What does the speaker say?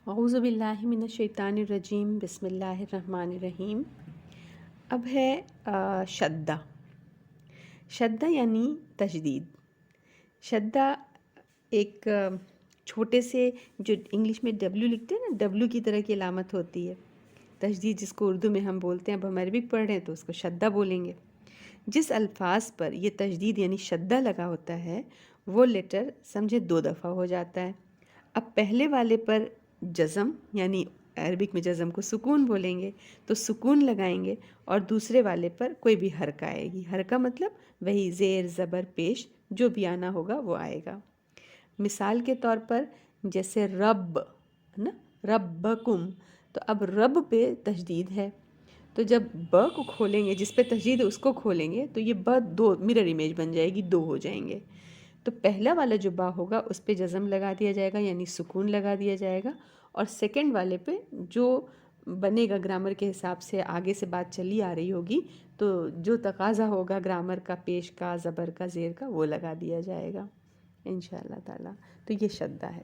اعوذ باللہ من الشیطان الرجیم، بسم اللہ الرحمن الرحیم۔ اب ہے شدہ۔ شدہ یعنی تشدید۔ شدہ ایک چھوٹے سے جو انگلش میں ڈبلیو لکھتے ہیں نا، ڈبلیو کی طرح کی علامت ہوتی ہے تشدید، جس کو اردو میں ہم بولتے ہیں، اب ہم عربک پڑھ رہے ہیں تو اس کو شدہ بولیں گے۔ جس الفاظ پر یہ تشدید یعنی شدہ لگا ہوتا ہے وہ لیٹر سمجھے 2 دفعہ ہو جاتا ہے۔ اب پہلے والے پر جزم، یعنی عربک میں جزم کو سکون بولیں گے، تو سکون لگائیں گے، اور دوسرے والے پر کوئی بھی حرکہ آئے گی۔ حرکہ مطلب وہی زیر زبر پیش جو بھی آنا ہوگا وہ آئے گا۔ مثال کے طور پر جیسے رب ہے نا، ربکم، تو اب رب پہ تشدید ہے، تو جب ب کو کھولیں گے، جس پہ تشدید ہے اس کو کھولیں گے تو یہ ب 2 مرر امیج بن جائے گی، 2 ہو جائیں گے۔ تو پہلا والا جو با ہوگا اس پہ جزم لگا دیا جائے گا، یعنی سکون لگا دیا جائے گا، اور سیکنڈ والے پہ جو بنے گا گرامر کے حساب سے، آگے سے بات چلی آ رہی ہوگی تو جو تقاضا ہوگا گرامر کا، پیش کا، زبر کا، زیر کا، وہ لگا دیا جائے گا انشاءاللہ تعالی۔ تو یہ شدہ ہے۔